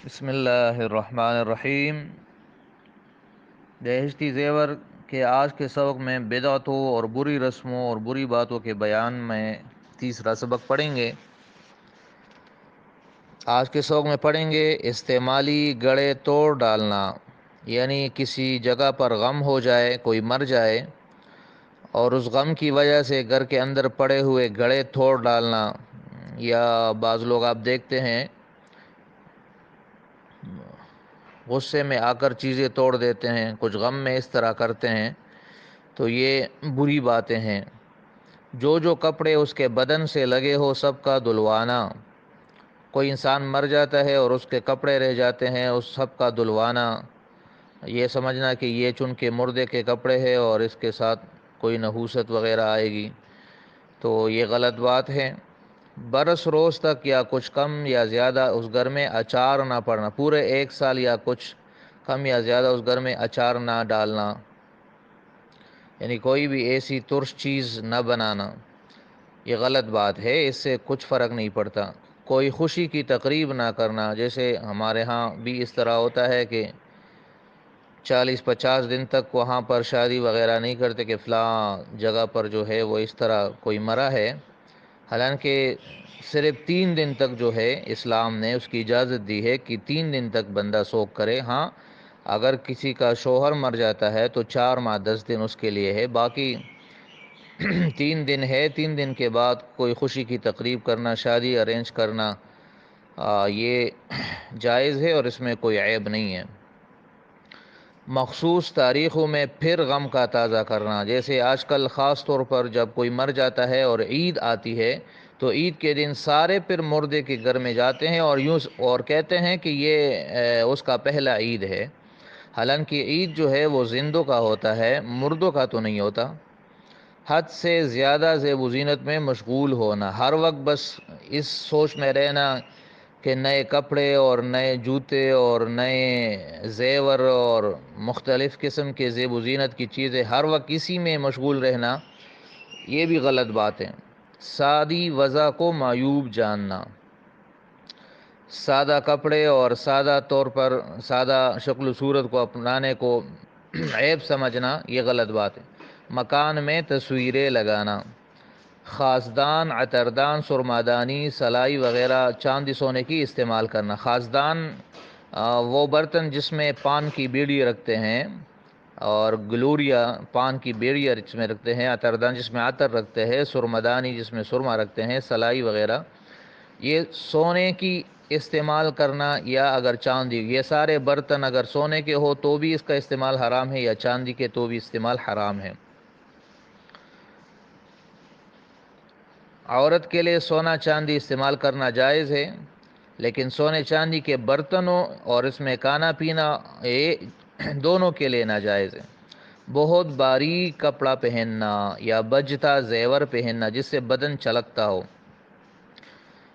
بسم اللہ الرحمن الرحیم۔ دہشتی زیور کے آج کے سبق میں بدعتوں اور بری رسموں اور بری باتوں کے بیان میں تیسرا سبق پڑھیں گے۔ آج کے سبق میں پڑھیں گے استعمالی گڑے توڑ ڈالنا، یعنی کسی جگہ پر غم ہو جائے، کوئی مر جائے اور اس غم کی وجہ سے گھر کے اندر پڑے ہوئے گڑے توڑ ڈالنا، یا بعض لوگ آپ دیکھتے ہیں غصے میں آ کر چیزیں توڑ دیتے ہیں، کچھ غم میں اس طرح کرتے ہیں، تو یہ بری باتیں ہیں۔ جو کپڑے اس کے بدن سے لگے ہو سب کا دھلوانا، کوئی انسان مر جاتا ہے اور اس کے کپڑے رہ جاتے ہیں، اس سب کا دھلوانا، یہ سمجھنا کہ یہ چونکہ مردے کے کپڑے ہیں اور اس کے ساتھ کوئی نحوست وغیرہ آئے گی، تو یہ غلط بات ہے۔ برس روز تک یا کچھ کم یا زیادہ اس گھر میں اچار نہ پڑنا، پورے 1 سال یا کچھ کم یا زیادہ اس گھر میں اچار نہ ڈالنا، یعنی کوئی بھی ایسی ترش چیز نہ بنانا، یہ غلط بات ہے، اس سے کچھ فرق نہیں پڑتا۔ کوئی خوشی کی تقریب نہ کرنا، جیسے ہمارے ہاں بھی اس طرح ہوتا ہے کہ 40-50 دن تک وہاں پر شادی وغیرہ نہیں کرتے کہ فلاں جگہ پر جو ہے وہ اس طرح کوئی مرا ہے، حالانکہ صرف 3 دن تک جو ہے اسلام نے اس کی اجازت دی ہے کہ 3 دن تک بندہ سوگ کرے۔ ہاں اگر کسی کا شوہر مر جاتا ہے تو 4 ماہ 10 دن اس کے لیے ہے، باقی 3 دن ہے۔ 3 دن کے بعد کوئی خوشی کی تقریب کرنا، شادی ارینج کرنا، یہ جائز ہے اور اس میں کوئی عیب نہیں ہے۔ مخصوص تاریخوں میں پھر غم کا تازہ کرنا، جیسے آج کل خاص طور پر جب کوئی مر جاتا ہے اور عید آتی ہے تو عید کے دن سارے پھر مردے کے گھر میں جاتے ہیں اور کہتے ہیں کہ یہ اس کا پہلا عید ہے، حالانکہ عید جو ہے وہ زندوں کا ہوتا ہے، مردوں کا تو نہیں ہوتا۔ حد سے زیادہ زیب و زینت میں مشغول ہونا، ہر وقت بس اس سوچ میں رہنا کہ نئے کپڑے اور نئے جوتے اور نئے زیور اور مختلف قسم کے زیب و زینت کی چیزیں، ہر وقت اسی میں مشغول رہنا، یہ بھی غلط بات ہے۔ سادی وضع کو معیوب جاننا، سادہ کپڑے اور سادہ طور پر سادہ شکل و صورت کو اپنانے کو عیب سمجھنا، یہ غلط بات ہے۔ مکان میں تصویریں لگانا، خاصدان، عطردان، سرمادانی، سلائی وغیرہ چاندی سونے کی استعمال کرنا۔ خاصدان وہ برتن جس میں پان کی بیڑی رکھتے ہیں، اور گلوریا پان کی بیڑی جس میں رکھتے ہیں، عطردان جس میں عطر رکھتے ہیں، سرمدانی جس میں سرما رکھتے ہیں، سلائی وغیرہ یہ سونے کی استعمال کرنا، یا اگر چاندی، یہ سارے برتن اگر سونے کے ہو تو بھی اس کا استعمال حرام ہے، یا چاندی کے تو بھی استعمال حرام ہے۔ عورت کے لیے سونا چاندی استعمال کرنا جائز ہے، لیکن سونے چاندی کے برتنوں اور اس میں کھانا پینا یہ دونوں کے لیے ناجائز ہے۔ بہت باریک کپڑا پہننا یا بجتا زیور پہننا جس سے بدن چلکتا ہو،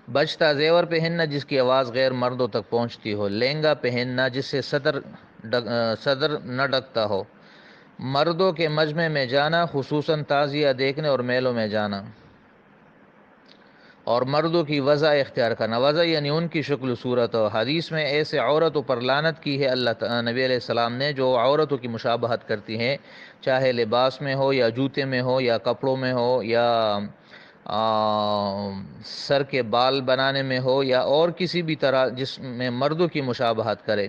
بجتا زیور پہننا جس کی آواز غیر مردوں تک پہنچتی ہو، لہنگا پہننا جس سے صدر نہ ڈھکتا ہو، مردوں کے مجمع میں جانا، خصوصاً تعزیہ دیکھنے اور میلوں میں جانا، اور مردوں کی وضع اختیار کرنا، وضع یعنی ان کی شکل و صورت ہو۔ حدیث میں ایسے عورتوں پر لعنت کی ہے نبی علیہ السلام نے جو عورتوں کی مشابہت کرتی ہیں، چاہے لباس میں ہو یا جوتے میں ہو یا کپڑوں میں ہو یا سر کے بال بنانے میں ہو یا اور کسی بھی طرح جس میں مردوں کی مشابہت کرے،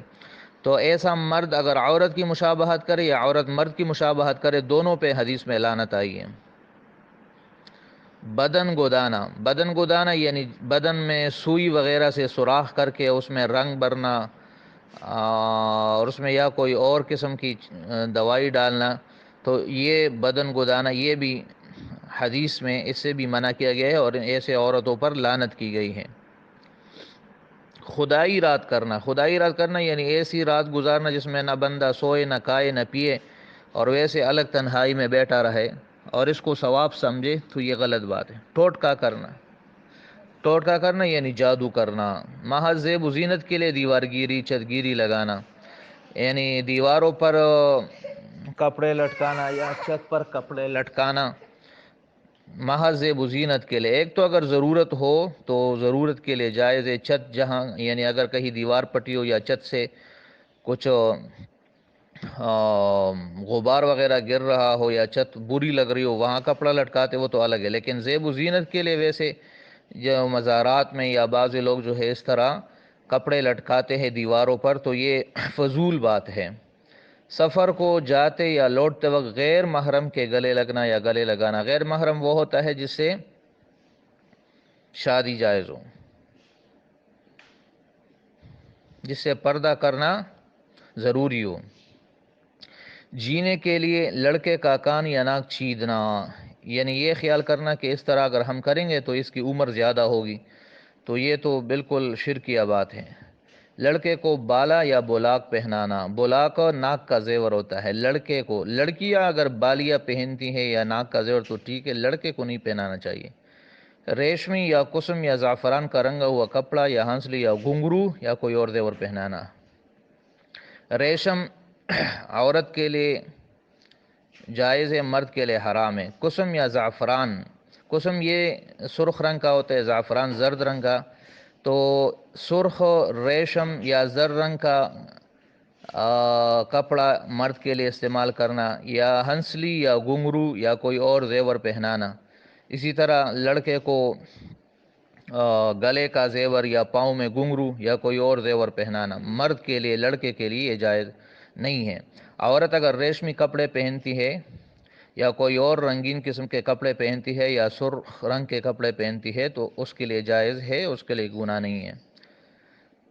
تو ایسا مرد اگر عورت کی مشابہت کرے یا عورت مرد کی مشابہت کرے، دونوں پہ حدیث میں لعنت آئی ہے۔ بدن گدانا یعنی بدن میں سوئی وغیرہ سے سوراخ کر کے اس میں رنگ بھرنا، اور اس میں یا کوئی اور قسم کی دوائی ڈالنا، تو یہ بدن گدانا یہ بھی حدیث میں اس سے بھی منع کیا گیا ہے اور ایسے عورتوں پر لعنت کی گئی ہے۔ خدائی رات کرنا یعنی ایسی رات گزارنا جس میں نہ بندہ سوئے، نہ کھائے، نہ پیے، اور ویسے الگ تنہائی میں بیٹھا رہے اور اس کو ثواب سمجھے، تو یہ غلط بات ہے۔ ٹوٹکا کرنا یعنی جادو کرنا، محض زیب و زینت کے لیے دیوار گیری، چھت گیری لگانا، یعنی دیواروں پر کپڑے لٹکانا یا چھت پر کپڑے لٹکانا، محض زیب و زینت کے لیے. ایک تو اگر ضرورت ہو تو ضرورت کے لیے جائز ہے. چھت جہاں یعنی اگر کہیں دیوار پٹی ہو یا چھت سے کچھ غبار وغیرہ گر رہا ہو یا چھت بری لگ رہی ہو وہاں کپڑا لٹکاتے وہ تو الگ ہے. لیکن زیب و زینت کے لیے ویسے جو مزارات میں یا بعض لوگ جو ہے اس طرح کپڑے لٹکاتے ہیں دیواروں پر تو یہ فضول بات ہے. سفر کو جاتے یا لوٹتے وقت غیر محرم کے گلے لگنا یا گلے لگانا. غیر محرم وہ ہوتا ہے جس سے شادی جائز ہو، جس سے پردہ کرنا ضروری ہو. جینے کے لیے لڑکے کا کان یا ناک چھیدنا، یعنی یہ خیال کرنا کہ اس طرح اگر ہم کریں گے تو اس کی عمر زیادہ ہوگی، تو یہ تو بالکل شرکیہ بات ہے. لڑکے کو بالا یا بولاک پہنانا. بولاک ناک کا زیور ہوتا ہے. لڑکے کو، لڑکیاں اگر بالیاں پہنتی ہیں یا ناک کا زیور تو ٹھیک ہے، لڑکے کو نہیں پہنانا چاہیے. ریشمی یا کسم یا زعفران کا رنگا ہوا کپڑا یا ہنسلی یا گھنگرو یا کوئی اور زیور پہنانا. ریشم عورت کے لیے جائز ہے، مرد کے لیے حرام ہے. کسم یا زعفران، کسم یہ سرخ رنگ کا ہوتا ہے، زعفران زرد رنگ کا. تو سرخ ریشم یا زرد رنگ کا کپڑا مرد کے لیے استعمال کرنا، یا ہنسلی یا گھنگرو یا کوئی اور زیور پہنانا. اسی طرح لڑکے کو گلے کا زیور یا پاؤں میں گھنگرو یا کوئی اور زیور پہنانا. مرد کے لیے، لڑکے کے لیے یہ جائز نہیں ہے. عورت اگر ریشمی کپڑے پہنتی ہے یا کوئی اور رنگین قسم کے کپڑے پہنتی ہے یا سرخ رنگ کے کپڑے پہنتی ہے تو اس کے لیے جائز ہے، اس کے لیے گناہ نہیں ہے.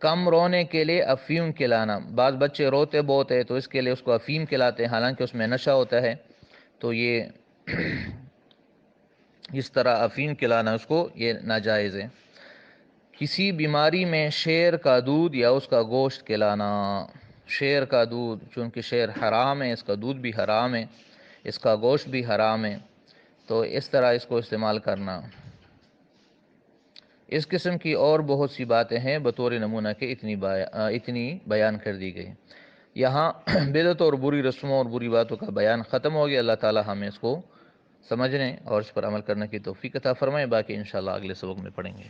کم رونے کے لیے افیون کھلانا. بعض بچے روتے بہت ہے تو اس کے لیے اس کو افیم کھلاتے ہیں، حالانکہ اس میں نشہ ہوتا ہے. تو یہ اس طرح افیم کھلانا اس کو یہ ناجائز ہے. کسی بیماری میں شیر کا دودھ یا اس کا گوشت کھلانا. شیر کا دودھ، چونکہ شیر حرام ہے، اس کا دودھ بھی حرام ہے، اس کا گوشت بھی حرام ہے، تو اس طرح اس کو استعمال کرنا. اس قسم کی اور بہت سی باتیں ہیں، بطور نمونہ کے اتنی بیان کر دی گئی. یہاں بدعت اور بری رسموں اور بری باتوں کا بیان ختم ہو گیا. اللہ تعالی ہمیں اس کو سمجھنے اور اس پر عمل کرنے کی توفیق عطا فرمائے. باقی انشاءاللہ اگلے سبق میں پڑھیں گے.